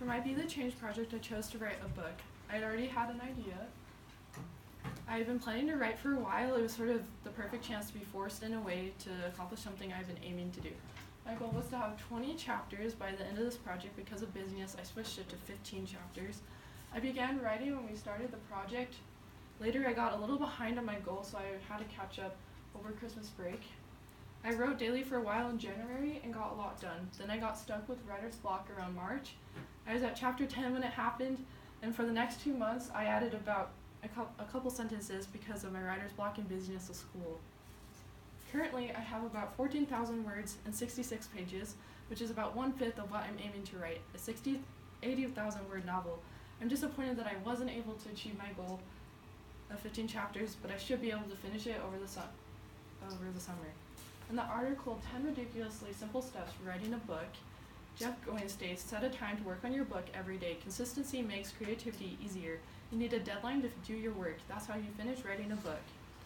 For my Be the Change project, I chose to write a book. I had already had an idea. I had been planning to write for a while. It was sort of the perfect chance to be forced in a way to accomplish something I've been aiming to do. My goal was to have 20 chapters by the end of this project. Because of busyness, I switched it to 15 chapters. I began writing when we started the project. Later, I got a little behind on my goal, so I had to catch up over Christmas break. I wrote daily for a while in January and got a lot done. Then I got stuck with writer's block around March. I was at chapter 10 when it happened, and for the next 2 months, I added about a couple sentences because of my writer's block and busyness of school. Currently, I have about 14,000 words and 66 pages, which is about 1/5 of what I'm aiming to write, a 80,000 word novel. I'm disappointed that I wasn't able to achieve my goal of 15 chapters, but I should be able to finish it over the summer. In the article, 10 Ridiculously Simple Steps for Writing a Book, Jeff Goins states, set a time to work on your book every day. Consistency makes creativity easier. You need a deadline to do your work. That's how you finish writing a book.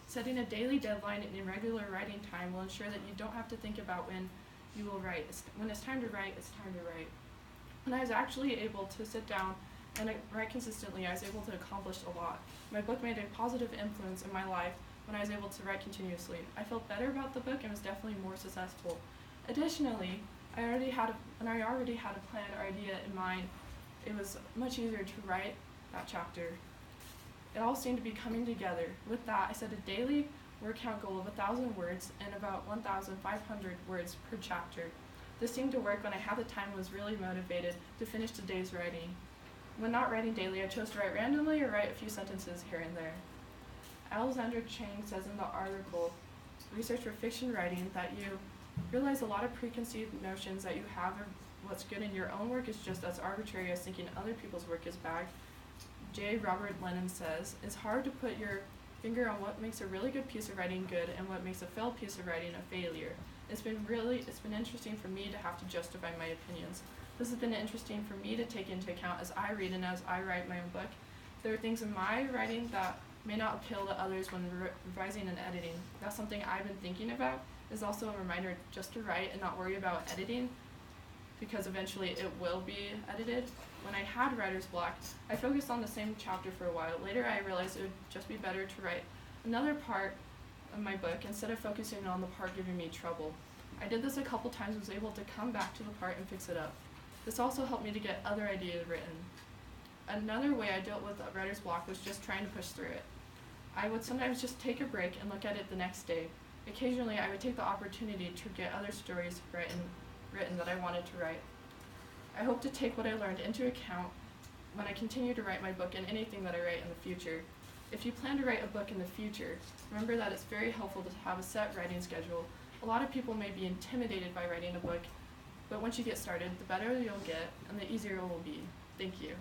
Setting a daily deadline and irregular writing time will ensure that you don't have to think about when you will write. When it's time to write, it's time to write. When I was actually able to sit down and write consistently, I was able to accomplish a lot. My book made a positive influence in my life when I was able to write continuously. I felt better about the book and was definitely more successful. Additionally, I already had a plan or idea in mind. It was much easier to write that chapter. It all seemed to be coming together. With that, I set a daily word count goal of 1,000 words and about 1,500 words per chapter. This seemed to work when I had the time and was really motivated to finish the day's writing. When not writing daily, I chose to write randomly or write a few sentences here and there. Alexander Chang says in the article, Research for Fiction Writing, that you realize a lot of preconceived notions that you have of what's good in your own work is just as arbitrary as thinking other people's work is bad. J. Robert Lennon says, it's hard to put your finger on what makes a really good piece of writing good and what makes a failed piece of writing a failure. It's been interesting for me to have to justify my opinions. This has been interesting for me to take into account as I read and as I write my own book. There are things in my writing that may not appeal to others when revising and editing. That's something I've been thinking about. Is also a reminder just to write and not worry about editing, because eventually it will be edited. When I had writer's block, I focused on the same chapter for a while. Later I realized it would just be better to write another part of my book instead of focusing on the part giving me trouble. I did this a couple times and was able to come back to the part and fix it up. This also helped me to get other ideas written. Another way I dealt with writer's block was just trying to push through it. I would sometimes just take a break and look at it the next day. Occasionally, I would take the opportunity to get other stories written that I wanted to write. I hope to take what I learned into account when I continue to write my book and anything that I write in the future. If you plan to write a book in the future, remember that it's very helpful to have a set writing schedule. A lot of people may be intimidated by writing a book, but once you get started, the better you'll get and the easier it will be. Thank you.